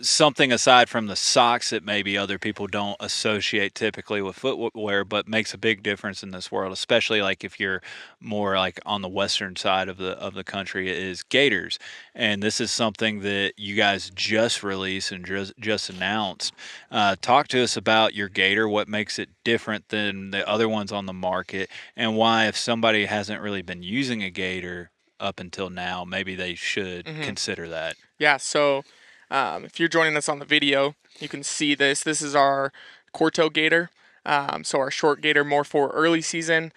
something aside from the socks that maybe other people don't associate typically with footwear, but makes a big difference in this world, especially like if you're more like on the western side of the country, is gaiters. And this is something that you guys just released and just announced. Talk to us about your gaiter, what makes it different than the other ones on the market, and why, if somebody hasn't really been using a gaiter up until now, maybe they should Hmm. consider that. Yeah, so if you're joining us on the video, you can see this. This is our Quarto gator. So our short gator, more for early season.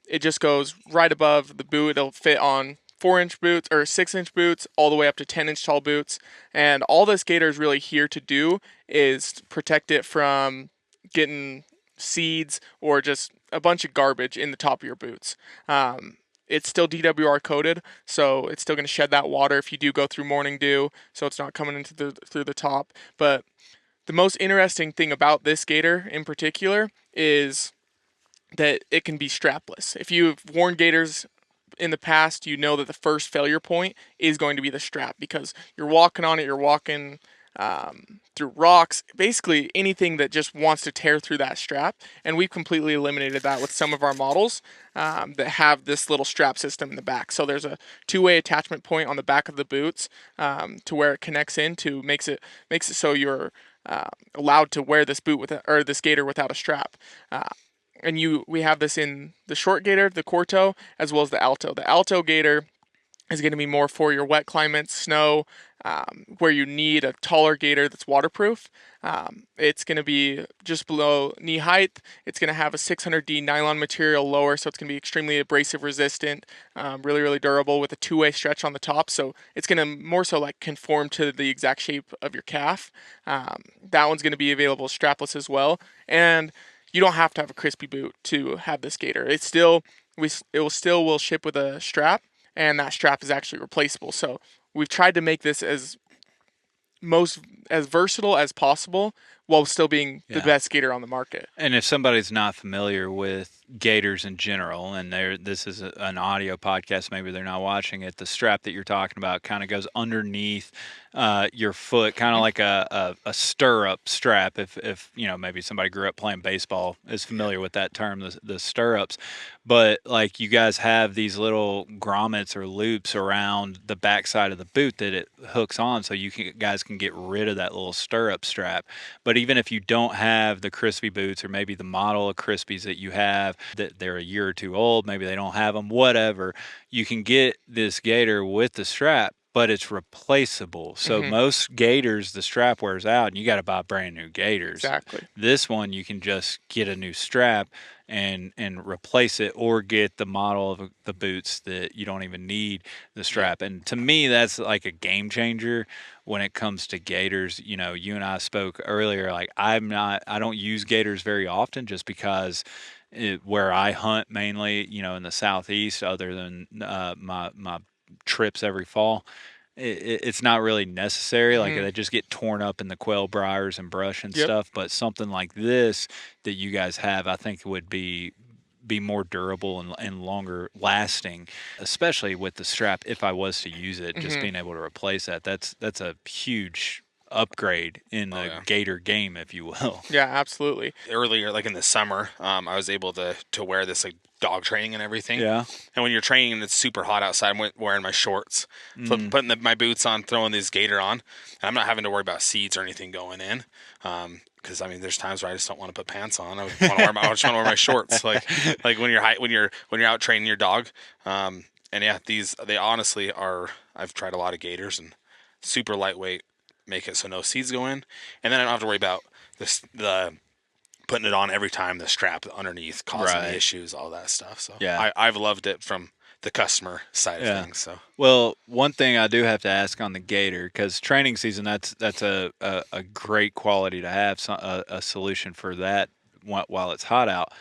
It just goes right above the boot. It'll fit on 4-inch boots or 6-inch boots, all the way up to 10-inch tall boots. And all this gator is really here to do is protect it from getting seeds or just a bunch of garbage in the top of your boots. It's still DWR coated, so it's still going to shed that water if you do go through morning dew, so it's not coming into through the top. But the most interesting thing about this gator in particular is that it can be strapless. If you've worn gaiters in the past, you know that the first failure point is going to be the strap because you're walking on it, you're walking through rocks, basically anything that just wants to tear through that strap. And we've completely eliminated that with some of our models that have this little strap system in the back. So there's a two-way attachment point on the back of the boots to where it connects into, makes it so you're allowed to wear this boot with or this gaiter without a strap. And we have this in the short gaiter, the Quarto, as well as the Alto. The Alto gaiter is going to be more for your wet climates, snow, where you need a taller gaiter that's waterproof. It's going to be just below knee height. It's going to have a 600D nylon material lower, so it's going to be extremely abrasive resistant, really, really durable with a two-way stretch on the top. So it's going to more so like conform to the exact shape of your calf. That one's going to be available strapless as well. And you don't have to have a Crispi boot to have this gaiter. It will ship with a strap, and that strap is actually replaceable. So we've tried to make this as versatile as possible while still being the Yeah. best gaiter on the market. And if somebody's not familiar with gators in general, and this is an audio podcast, maybe they're not watching it. The strap that you're talking about kind of goes underneath your foot, kind of like a stirrup strap. If maybe somebody grew up playing baseball, is familiar with that term, the stirrups. But like you guys have these little grommets or loops around the backside of the boot that it hooks on, so guys can get rid of that little stirrup strap. But even if you don't have the Crispi boots, or maybe the model of Crispies that you have that they're a year or two old, maybe they don't have them, whatever, you can get this gaiter with the strap, but it's replaceable. So Hmm. most gaiters, the strap wears out and you got to buy brand new gaiters. Exactly. This one, you can just get a new strap and replace it, or get the model of the boots that you don't even need the strap. And to me, that's like a game changer when it comes to gaiters. You and I spoke earlier, like I don't use gaiters very often, just because where I hunt mainly, in the southeast, other than my trips every fall, it's not really necessary. Like Hmm. they just get torn up in the quail briars and brush and Yep. stuff. But something like this that you guys have, I think would be more durable and longer lasting, especially with the strap. If I was to use it, just Hmm. being able to replace that's a huge upgrade in Oh the yeah. gator game, if you will. Yeah, absolutely. Earlier, like in the summer, I was able to wear this like dog training and everything. Yeah. And when you're training and it's super hot outside, I'm wearing my shorts, Mm. putting my boots on, throwing this gaiter on, and I'm not having to worry about seeds or anything going in. Because I mean, there's times where I just don't want to put pants on. I just want to wear my shorts. Like when you're out training your dog. And yeah, they honestly are. I've tried a lot of gaiters and super lightweight, make it so no seeds go in, and then I don't have to worry about the putting it on every time, the strap underneath causing Right. me issues, all that stuff. So Yeah. I've loved it from the customer side of Yeah. things. So Well, one thing I do have to ask on the gator, because training season, that's a great quality to have, a solution for that while it's hot out.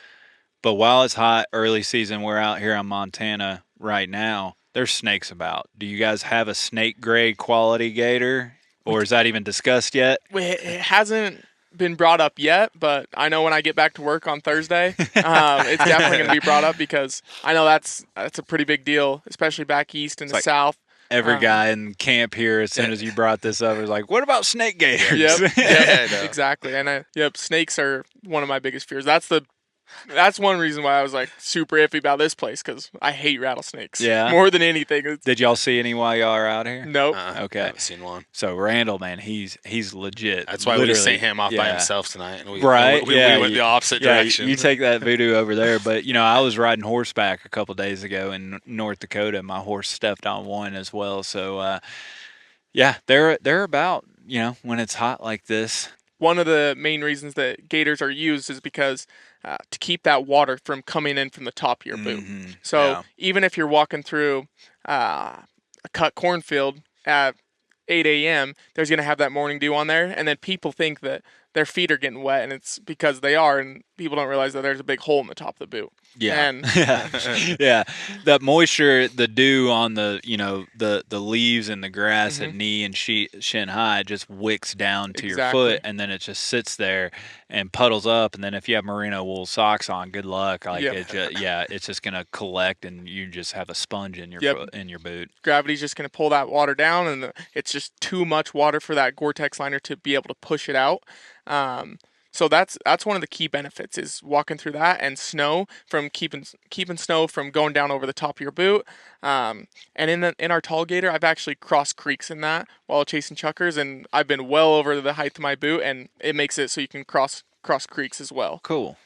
But while it's hot, early season, we're out here in Montana right now. There's snakes about. Do you guys have a snake grade quality gator, We, or is that even discussed yet? it hasn't been brought up yet, but I know when I get back to work on Thursday, it's definitely going to be brought up because I know that's a pretty big deal, especially back east in the like South. every guy in camp here, as soon as you brought this up, was like, "What about snake gators?" Yep. Yeah, I know. Exactly. And snakes are one of my biggest fears. That's one reason why I was like super iffy about this place, because I hate rattlesnakes. Yeah. More than anything. Did y'all see any while y'all are out here? Nope. Okay. I haven't seen one. So Randall, man, he's legit. That's why we sent him off by himself tonight, and we Right, we yeah, went the opposite direction. You take that voodoo over there. But I was riding horseback a couple days ago in North Dakota. My horse stepped on one as well. So they're about when it's hot like this. One of the main reasons that gators are used is because to keep that water from coming in from the top of your boot. So even if you're walking through a cut cornfield at 8 a.m., there's going to have that morning dew on there. And then people think that their feet are getting wet, and it's because they are. And people don't realize that there's a big hole in the top of the boot. Yeah. And yeah. That moisture, the dew on the the leaves and the grass at knee and shin high just wicks down to your foot, and then it just sits there and puddles up. And then if you have merino wool socks on, good luck. Like it's just gonna collect, and you just have a sponge in your foot, in your boot. Gravity's just gonna pull that water down, and it's just too much water for that Gore-Tex liner to be able to push it out. So that's one of the key benefits, is walking through that, and snow from keeping snow from going down over the top of your boot. And in our tall gator, I've actually crossed creeks in that while chasing chuckers, and I've been well over the height of my boot, and it makes it so you can cross creeks as well. Cool.